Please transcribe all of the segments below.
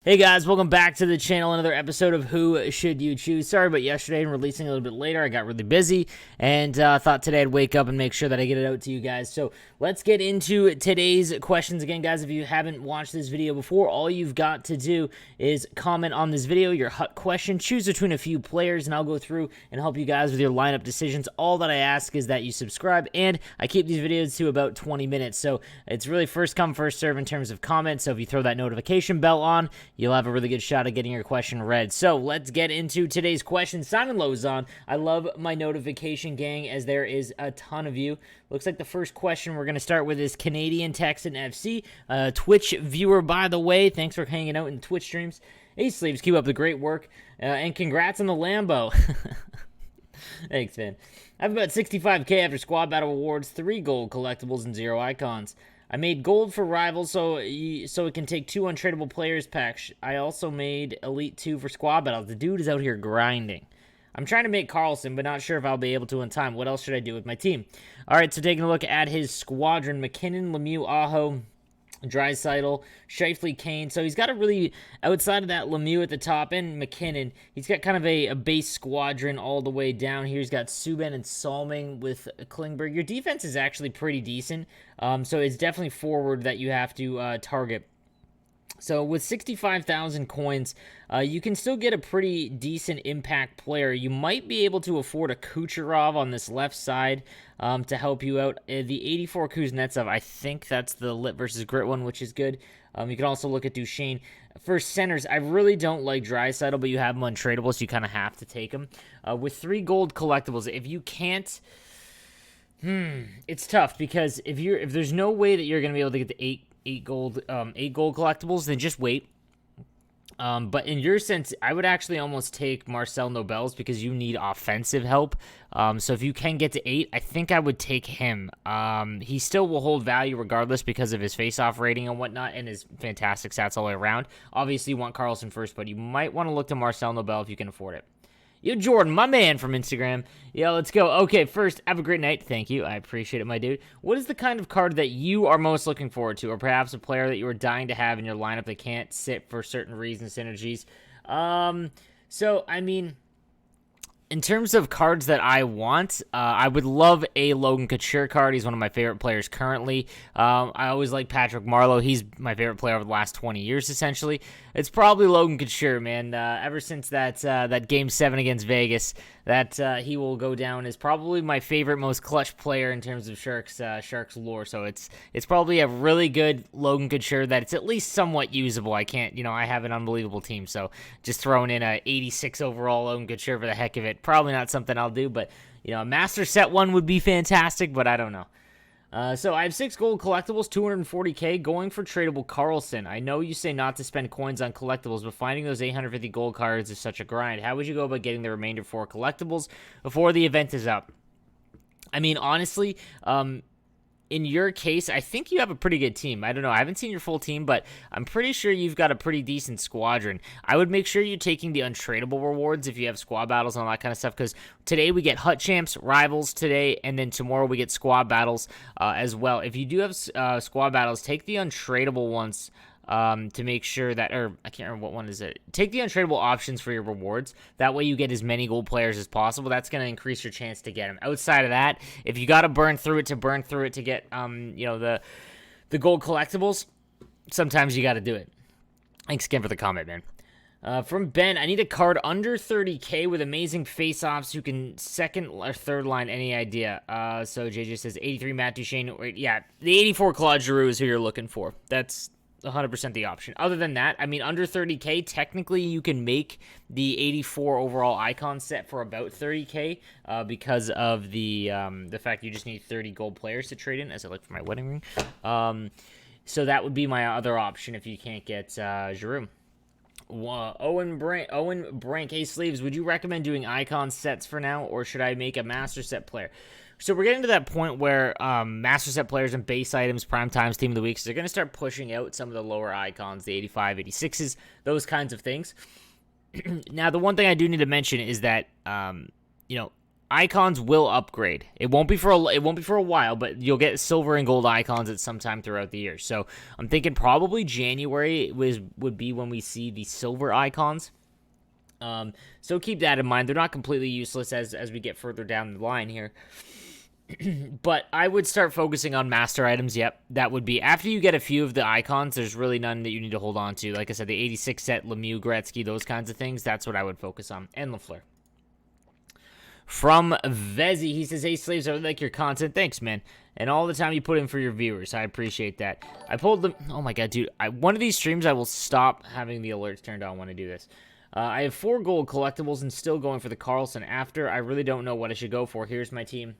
Hey guys, welcome back to the channel. Another episode of Who Should You Choose. Sorry about yesterday and releasing a little bit later. I got really busy and thought today I'd wake up and make sure that I get it out to you guys. So let's get into today's questions. Again, guys, if you haven't watched this video before, all you've got to do is comment on this video, your HUT question, choose between a few players, and I'll go through and help you guys with your lineup decisions. All that I ask is that you subscribe, and I keep these videos to about 20 minutes. So it's really first come, first serve in terms of comments. So if you throw that notification bell on, you'll have a really good shot at getting your question read. So let's get into today's question. Simon Lozon, I love my notification gang as there is a ton of you. Looks like the first question we're going to start with is Canadian Texan FC, Twitch viewer, by the way. Thanks for hanging out in Twitch streams. Hey, Sleeves, keep up the great work, and congrats on the Lambo. Thanks, man. I have about 65k after Squad Battle Awards, 3 gold collectibles, and 0 icons. I made gold for Rivals so it can take 2 untradeable players packs. I also made Elite 2 for Squad Battles. The dude is out here grinding. I'm trying to make Carlson, but not sure if I'll be able to in time. What else should I do with my team? All right, so taking a look at his squadron, McKinnon, Lemieux, Aho, Draisaitl, Scheifele, Kane. So he's got a really, outside of that Lemieux at the top and McKinnon, he's got kind of a base squadron all the way down here. He's got Subban and Salming with Klingberg. Your defense is actually pretty decent, so it's definitely forward that you have to target. So with 65,000 coins, you can still get a pretty decent impact player. You might be able to afford a Kucherov on this left side to help you out. The 84 Kuznetsov, I think that's the Lit versus Grit one, which is good. You can also look at Duchesne. For centers, I really don't like Draisaitl, but you have them untradeable, so you kind of have to take them. With 3 gold collectibles, if you can't... it's tough because if there's no way that you're going to be able to get the 8 gold collectibles, then just wait. But in your sense, I would actually almost take Marcel Nobels because you need offensive help. So if you can get to 8, I think I would take him. He still will hold value regardless because of his face-off rating and whatnot and his fantastic stats all the way around. Obviously, you want Carlson first, but you might want to look to Marcel Nobel if you can afford it. Yo, Jordan, my man from Instagram. Yeah, let's go. Okay, first, have a great night. Thank you. I appreciate it, my dude. What is the kind of card that you are most looking forward to, or perhaps a player that you are dying to have in your lineup that can't sit for certain reasons, Synergies? So, I mean... In terms of cards that I want, I would love a Logan Couture card. He's one of my favorite players currently. I always like Patrick Marleau. He's my favorite player over the last 20 years, essentially. It's probably Logan Couture, man. Ever since that Game 7 against Vegas, that he will go down as probably my favorite, most clutch player in terms of Sharks lore. So it's probably a really good Logan Couture that it's at least somewhat usable. I can't, I have an unbelievable team, so just throwing in a 86 overall Logan Couture for the heck of it, probably not something I'll do, but, a master set one would be fantastic, but I don't know. So I have 6 gold collectibles, 240k, going for tradable Carlson. I know you say not to spend coins on collectibles, but finding those 850 gold cards is such a grind. How would you go about getting the remainder 4 collectibles before the event is up? I mean, honestly, in your case, I think you have a pretty good team. I don't know. I haven't seen your full team, but I'm pretty sure you've got a pretty decent squadron. I would make sure you're taking the untradeable rewards if you have squad battles and all that kind of stuff, because today we get HUT Champs, Rivals today, and then tomorrow we get squad battles as well. If you do have squad battles, take the untradeable ones to make sure that, or I can't remember what one is it. Take the untradeable options for your rewards. That way you get as many gold players as possible. That's going to increase your chance to get them. Outside of that, if you got to burn through it to get, the gold collectibles, sometimes you got to do it. Thanks again for the comment, man. From Ben, I need a card under 30k with amazing face-offs who can second or third line any idea. So JJ says 83 Matt Duchesne. Yeah, the 84 Claude Giroux is who you're looking for. That's 100% the option. Other than that, I mean, under 30k, technically you can make the 84 overall icon set for about 30k because of the fact you just need 30 gold players to trade in, as I look for my wedding ring. So that would be my other option if you can't get Giroux. Owen Brank, hey Sleeves, would you recommend doing icon sets for now, or should I make a master set player? So we're getting to that point where master set players and base items, prime times, team of the week, so they're going to start pushing out some of the lower icons, the 85, 86s, those kinds of things. Now, the one thing I do need to mention is that, icons will upgrade. It won't be for a while, but you'll get silver and gold icons at some time throughout the year. So I'm thinking probably January would be when we see the silver icons. So keep that in mind. They're not completely useless as we get further down the line here. But I would start focusing on master items. Yep, that would be after you get a few of the icons. There's really none that you need to hold on to. Like I said, the 86 set, Lemieux, Gretzky, those kinds of things. That's what I would focus on. And Lafleur. From Vezi, he says, "Hey, Slaves, I really like your content. Thanks, man. And all the time you put in for your viewers. I appreciate that. I pulled them. Oh, my God, dude. One of these streams, I will stop having the alerts turned on when I do this. I have 4 gold collectibles and still going for the Carlson after. I really don't know what I should go for. Here's my team."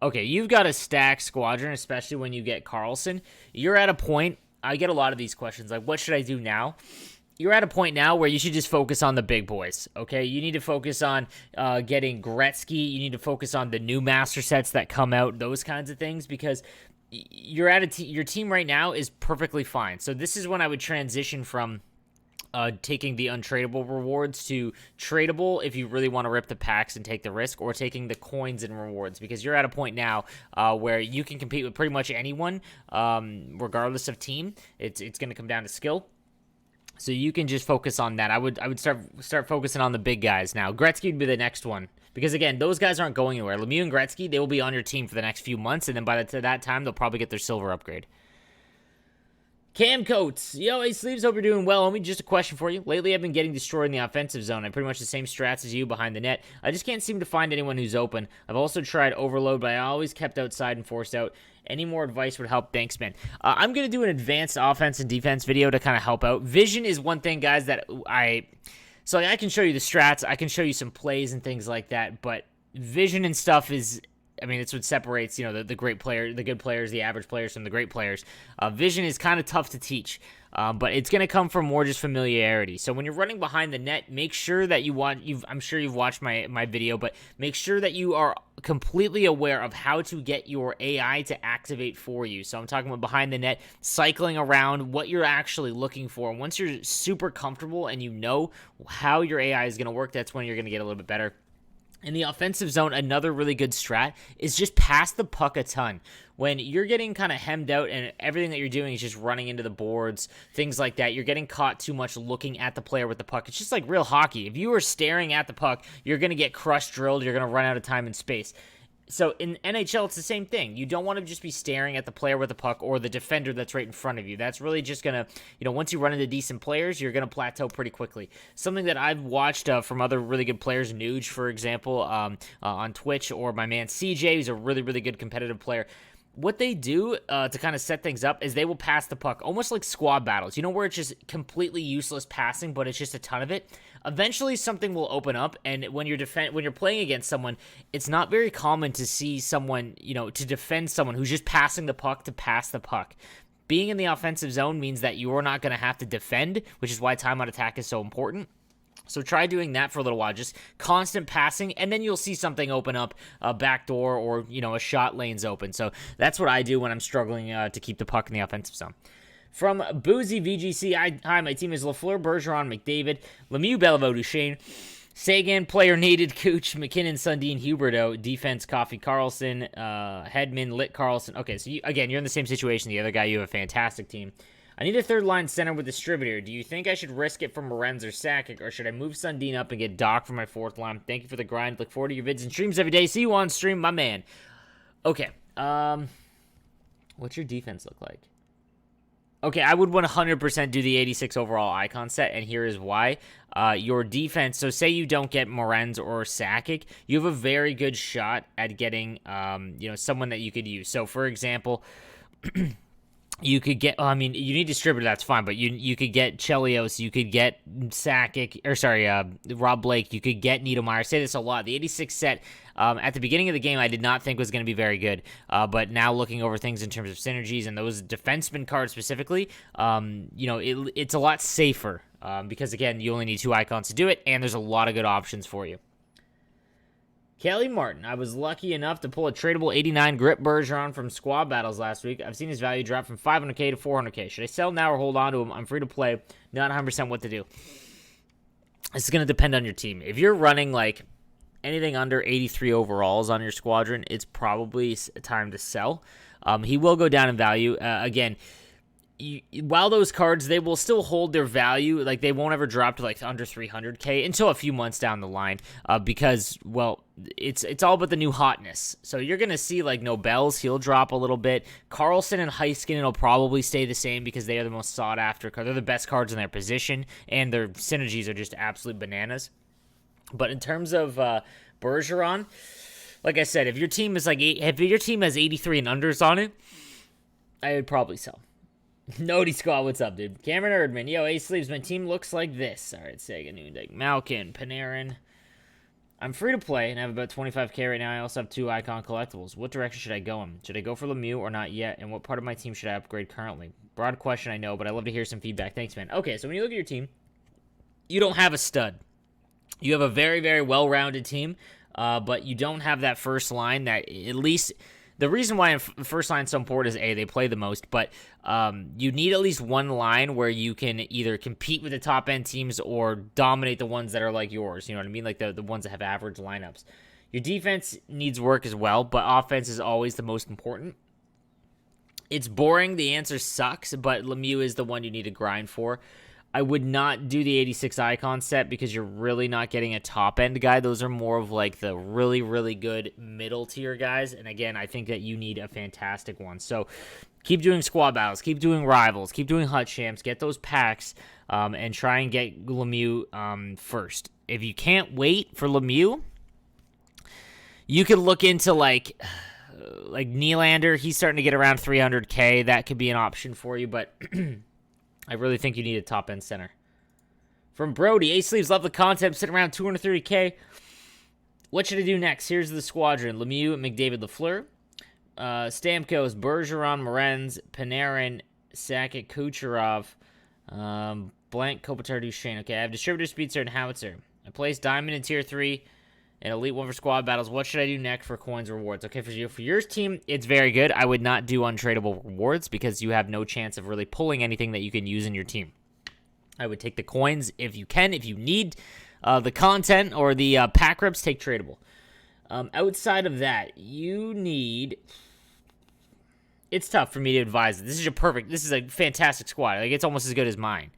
Okay, you've got a stacked squadron, especially when you get Carlson. You're at a point, I get a lot of these questions, like, what should I do now? You're at a point now where you should just focus on the big boys, okay? You need to focus on getting Gretzky. You need to focus on the new master sets that come out, those kinds of things, because you're at your team right now is perfectly fine. So this is when I would transition from taking the untradeable rewards to tradable if you really want to rip the packs and take the risk, or taking the coins and rewards, because you're at a point now where you can compete with pretty much anyone, regardless of team. It's going to come down to skill. So you can just focus on that. I would start focusing on the big guys now. Gretzky would be the next one, because again, those guys aren't going anywhere. Lemieux and Gretzky, they will be on your team for the next few months, and then by that time, they'll probably get their silver upgrade. Cam Coates, yo, hey Sleeves, hope you're doing well, homie. Just a question for you. Lately, I've been getting destroyed in the offensive zone. I'm pretty much the same strats as you behind the net. I just can't seem to find anyone who's open. I've also tried overload, but I always kept outside and forced out. Any more advice would help. Thanks, man. I'm going to do an advanced offense and defense video to kind of help out. Vision is one thing, guys, that So I can show you the strats. I can show you some plays and things like that, but vision and stuff is... I mean, it's what separates, the great player, the good players, the average players from the great players. Vision is kind of tough to teach, but it's going to come from more just familiarity. So when you're running behind the net, make sure that I'm sure you've watched my video, but make sure that you are completely aware of how to get your AI to activate for you. So I'm talking about behind the net, cycling around, what you're actually looking for. And once you're super comfortable and you know how your AI is going to work, that's when you're going to get a little bit better. In the offensive zone, another really good strat is just pass the puck a ton. When you're getting kind of hemmed out and everything that you're doing is just running into the boards, things like that, you're getting caught too much looking at the player with the puck. It's just like real hockey. If you are staring at the puck, you're going to get crushed drilled. You're going to run out of time and space. So in NHL, it's the same thing. You don't want to just be staring at the player with the puck or the defender that's right in front of you. That's really just going to, once you run into decent players, you're going to plateau pretty quickly. Something that I've watched from other really good players, Nuge, for example, on Twitch, or my man CJ, who's a really, really good competitive player. What they do to kind of set things up is they will pass the puck, almost like squad battles, where it's just completely useless passing, but it's just a ton of it. Eventually, something will open up, and when you're playing against someone, it's not very common to see someone, to defend someone who's just passing the puck to pass the puck. Being in the offensive zone means that you're not going to have to defend, which is why timeout attack is so important. So try doing that for a little while, just constant passing, and then you'll see something open up, a back door, or, a shot lane's open. So that's what I do when I'm struggling to keep the puck in the offensive zone. From Boozy VGC, hi, my team is Lafleur, Bergeron, McDavid, Lemieux, Beliveau, Duchesne, Sagan, player needed, Cooch, McKinnon, Sundin, Huberto, defense, Coffey, Carlson, Hedman, Litt, Carlson. Okay, so you're in the same situation. The other guy, you have a fantastic team. I need a third-line center with distributor. Do you think I should risk it for Morenz or Sakic, or should I move Sundin up and get Doc for my fourth line? Thank you for the grind. Look forward to your vids and streams every day. See you on stream, my man. Okay, what's your defense look like? Okay, I would 100% do the 86 overall icon set, and here is why. Your defense, so say you don't get Morenz or Sakic, you have a very good shot at getting, someone that you could use. So, for example... You could get, you need distributor, that's fine, but you could get Chelios, you could get Rob Blake, you could get Niedermayer. I say this a lot. The 86 set, at the beginning of the game, I did not think was going to be very good, but now looking over things in terms of synergies and those defenseman cards specifically, it's a lot safer, because, again, you only need 2 icons to do it, and there's a lot of good options for you. Kelly Martin, I was lucky enough to pull a tradable 89 Grip Bergeron from Squad Battles last week. I've seen his value drop from 500k to 400k. Should I sell now or hold on to him? I'm free to play. Not 100% what to do. This is going to depend on your team. If you're running, like, anything under 83 overalls on your squadron, it's probably time to sell. He will go down in value. Again, while those cards, they will still hold their value, like they won't ever drop to like under 300k until a few months down the line, because, well, it's all about the new hotness. So you're going to see like Nobels, he'll drop a little bit. Carlson and Heiskanen will probably stay the same because they are the most sought after card. They're the best cards in their position, and their synergies are just absolute bananas. But in terms of Bergeron, like I said, if your team has 83 and unders on it, I would probably sell. Nody Squad, what's up, dude? Cameron Erdman, yo, Ace Sleeves, my team looks like this. All right, Sega, Noonday, Malkin, Panarin. I'm free to play and have about 25k right now. I also have 2 icon collectibles. What direction should I go in? Should I go for Lemieux or not yet? And what part of my team should I upgrade currently? Broad question, I know, but I'd love to hear some feedback. Thanks, man. Okay, so when you look at your team, you don't have a stud. You have a very, very well-rounded team, but you don't have that first line that at least... The reason why first line is so important is, A, they play the most, but you need at least one line where you can either compete with the top-end teams or dominate the ones that are like yours, you know what I mean? Like the ones that have average lineups. Your defense needs work as well, but offense is always the most important. It's boring. The answer sucks, but Lemieux is the one you need to grind for. I would not do the 86 icon set because you're really not getting a top-end guy. Those are more of like the really, really good middle-tier guys. And again, I think that you need a fantastic one. So keep doing squad battles, keep doing rivals, keep doing hut champs, get those packs, and try and get Lemieux first. If you can't wait for Lemieux, you could look into like Nylander. He's starting to get around 300k. That could be an option for you, but... I really think you need a top-end center. From Brody, Ace Sleeves, love the content, sitting around 230k. What should I do next? Here's the squadron. Lemieux, McDavid, Lafleur. Stamkos, Bergeron, Morenz, Panarin, Sakic, Kucherov, Blank, Kopitar, Duchesne. Okay, I have Distributor, Speedster, and Howitzer. I placed Diamond in Tier 3 and Elite 1 for squad battles. What should I do next for coins rewards? Okay, for your team, it's very good. I would not do untradeable rewards because you have no chance of really pulling anything that you can use in your team. I would take the coins if you can. If you need the content or the pack rips, take tradable. Outside of that, you need... It's tough for me to advise. This is a fantastic squad. Like, it's almost as good as mine.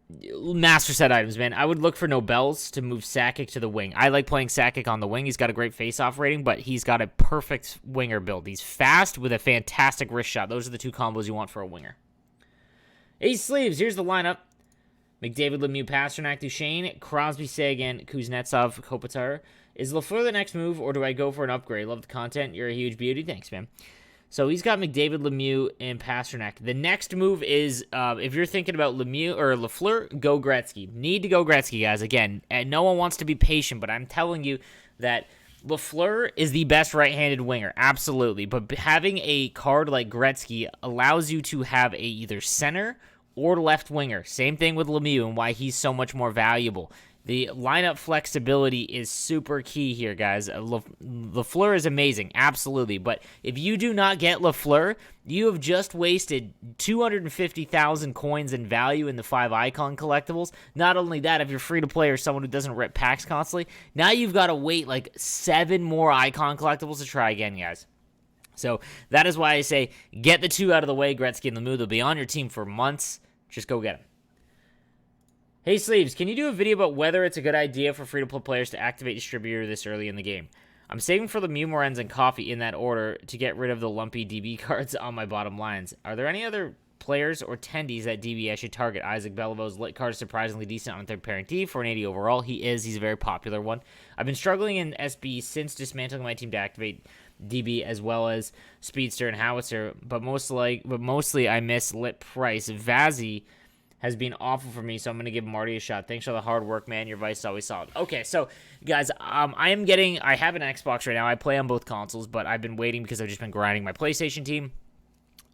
Master set items, man. I would look for Nobels to move Sakic to the wing. I like playing Sakic on the wing. He's got a great face-off rating, but he's got a perfect winger build. He's fast with a fantastic wrist shot. Those are the 2 combos you want for a winger. Ace Sleeves, here's the lineup. McDavid, Lemieux, Pasternak, Duchesne, Crosby, Sagan, Kuznetsov, Kopitar. Is Lafleur the next move, or do I go for an upgrade? Love the content. You're a huge beauty. Thanks, man. So he's got McDavid, Lemieux, and Pasternak. The next move is, if you're thinking about Lemieux or Lafleur, go Gretzky. Need to go Gretzky, guys. Again, and no one wants to be patient, but I'm telling you that Lafleur is the best right-handed winger, absolutely. But having a card like Gretzky allows you to have a either center or left winger. Same thing with Lemieux and why he's so much more valuable. The lineup flexibility is super key here, guys. Lafleur is amazing, absolutely. But if you do not get Lafleur, you have just wasted 250,000 coins in value in the 5 icon collectibles. Not only that, if you're free to play or someone who doesn't rip packs constantly, now you've got to wait like 7 more icon collectibles to try again, guys. So that is why I say get the 2 out of the way, Gretzky and Lemieux. They'll be on your team for months. Just go get them. Hey Sleeves, can you do a video about whether it's a good idea for free-to-play players to activate Distributor this early in the game? I'm saving for Lemieux, Morenz, and Coffee in that order to get rid of the lumpy DB cards on my bottom lines. Are there any other players or tendies at DB I should target? Isaac Belivo's lit card is surprisingly decent on third pairing D, 480 overall. He's a very popular one. I've been struggling in SB since dismantling my team to activate DB as well as Speedster and Howitzer, but mostly I miss lit price. Vazzy has been awful for me, so I'm going to give Marty a shot. Thanks for the hard work, man. Your advice is always solid. Okay, so, guys, I have an Xbox right now. I play on both consoles, but I've been waiting because I've just been grinding my PlayStation team.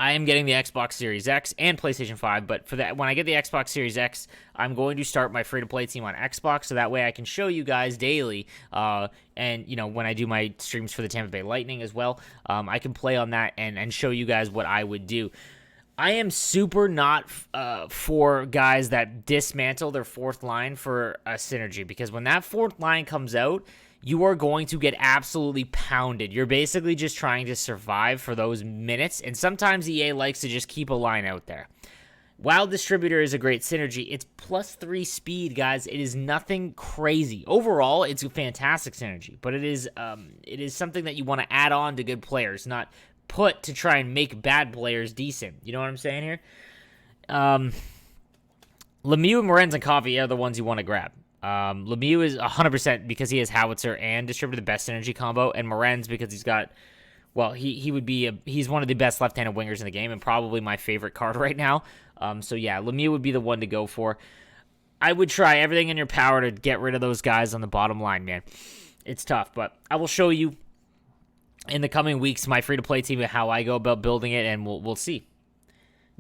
I am getting the Xbox Series X and PlayStation 5, but for that, when I get the Xbox Series X, I'm going to start my free-to-play team on Xbox, so that way I can show you guys daily, and, you know, when I do my streams for the Tampa Bay Lightning as well, I can play on that and show you guys what I would do. I am super not for guys that dismantle their fourth line for a synergy, because when that fourth line comes out, you are going to get absolutely pounded. You're basically just trying to survive for those minutes, and sometimes EA likes to just keep a line out there. Wild Distributor is a great synergy. It's +3 speed, guys. It is nothing crazy. Overall, it's a fantastic synergy, but it is something that you want to add on to good players, not put to try and make bad players decent. You know what I'm saying here? Lemieux, Morenz, and Coffee are the ones you want to grab. Lemieux is 100% because he has Howitzer and Distributor, the best synergy combo, and Morenz because he's got, well, he's one of the best left-handed wingers in the game and probably my favorite card right now. So yeah, Lemieux would be the one to go for. I would try everything in your power to get rid of those guys on the bottom line, man. It's tough, but I will show you in the coming weeks my free-to-play team and how I go about building it, and we'll see.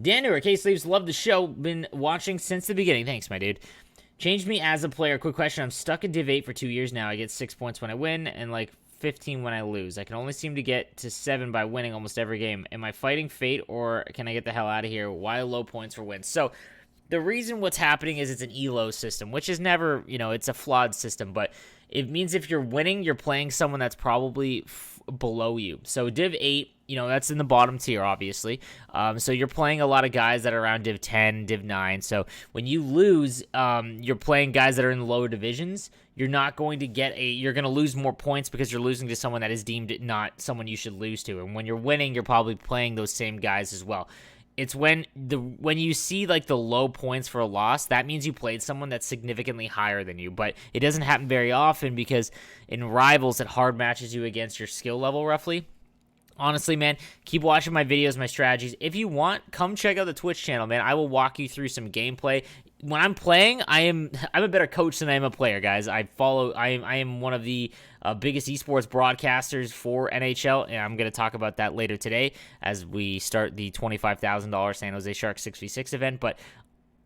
Dan Newer, K-Sleeves, love the show. Been watching since the beginning. Thanks, my dude. Changed me as a player. Quick question. I'm stuck in Div 8 for 2 years now. I get 6 points when I win and like 15 when I lose. I can only seem to get to 7 by winning almost every game. Am I fighting fate, or can I get the hell out of here? Why low points for wins? So the reason what's happening is it's an ELO system, which is never, it's a flawed system, but it means if you're winning, you're playing someone that's probably below you. So Div 8, that's in the bottom tier, obviously. So you're playing a lot of guys that are around Div 10, Div 9. So when you lose, you're playing guys that are in the lower divisions. You're not going to you're going to lose more points because you're losing to someone that is deemed not someone you should lose to. And when you're winning, you're probably playing those same guys as well. It's when you see like the low points for a loss, that means you played someone that's significantly higher than you. But it doesn't happen very often because in Rivals, it hard matches you against your skill level roughly. Honestly, man, keep watching my videos, my strategies. If you want, come check out the Twitch channel, man. I will walk you through some gameplay. When I'm playing, I'm a better coach than I am a player, guys. I am one of the biggest esports broadcasters for NHL, and I'm going to talk about that later today as we start the $25,000 San Jose Sharks 6v6 event. But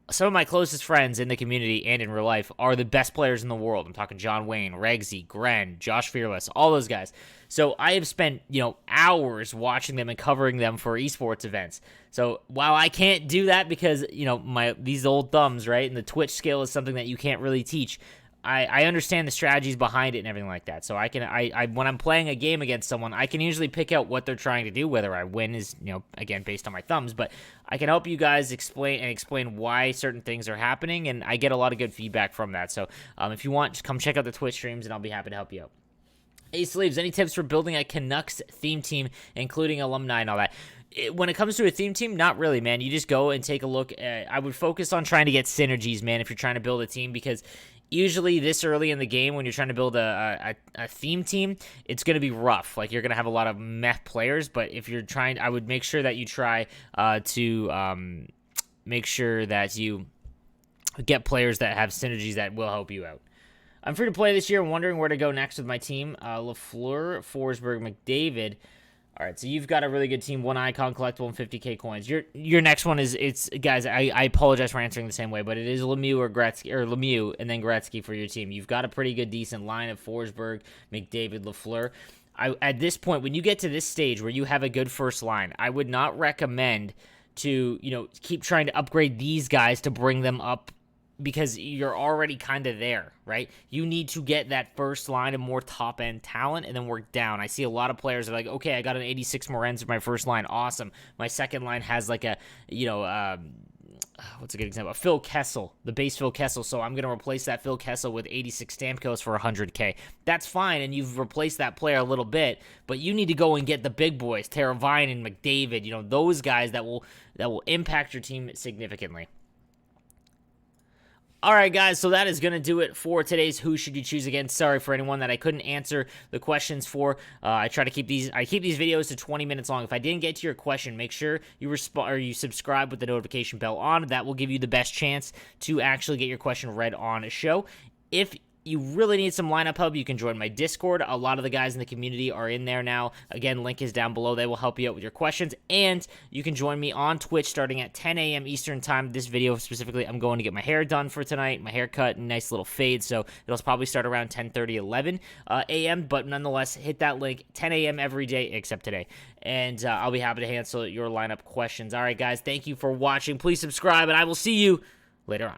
some of my closest friends in the community and in real life are the best players in the world. I'm talking John Wayne, Regsy, Gren, Josh Fearless, all those guys. So I have spent, hours watching them and covering them for esports events. So while I can't do that because, these old thumbs, right, and the Twitch skill is something that you can't really teach, I understand the strategies behind it and everything like that. So I when I'm playing a game against someone, I can usually pick out what they're trying to do. Whether I win is, again, based on my thumbs, but I can help you guys explain why certain things are happening, and I get a lot of good feedback from that. So if you want, just come check out the Twitch streams, and I'll be happy to help you out. Hey, Sleeves, any tips for building a Canucks theme team, including alumni and all that? When it comes to a theme team, not really, man. You just go and take a look. I would focus on trying to get synergies, man, if you're trying to build a team, because usually this early in the game when you're trying to build a theme team, it's going to be rough. Like, you're going to have a lot of meh players, but if you're trying, I would make sure that you try to make sure that you get players that have synergies that will help you out. I'm free to play this year. I'm wondering where to go next with my team. Lafleur, Forsberg, McDavid. All right, so you've got a really good team. One icon collectible and 50K coins. Your next one is guys. I apologize for answering the same way, but it is Lemieux or Gretzky, or Lemieux and then Gretzky for your team. You've got a pretty good, decent line of Forsberg, McDavid, Lafleur. At this point, when you get to this stage where you have a good first line, I would not recommend to keep trying to upgrade these guys to bring them up, because you're already kind of there, right? You need to get that first line of more top-end talent and then work down. I see a lot of players are like, okay, I got an 86 Morenz in my first line. Awesome. My second line has like a, what's a good example? Phil Kessel, the base Phil Kessel. So I'm going to replace that Phil Kessel with 86 Stamkos for 100K. That's fine, and you've replaced that player a little bit, but you need to go and get the big boys, Teravainen and McDavid, those guys that will impact your team significantly. All right, guys, so that is going to do it for today's Who Should You Choose Again. Sorry for anyone that I couldn't answer the questions for. I try to keep these videos to 20 minutes long. If I didn't get to your question, make sure you subscribe with the notification bell on. That will give you the best chance to actually get your question read on a show. If you really need some lineup help, you can join my Discord. A lot of the guys in the community are in there now. Again, link is down below. They will help you out with your questions. And you can join me on Twitch starting at 10 a.m. Eastern time. This video specifically, I'm going to get my hair done for tonight, my haircut, nice little fade. So it'll probably start around 10:30, 11 a.m. But nonetheless, hit that link, 10 a.m. every day except today. And I'll be happy to answer your lineup questions. All right, guys, thank you for watching. Please subscribe, and I will see you later on.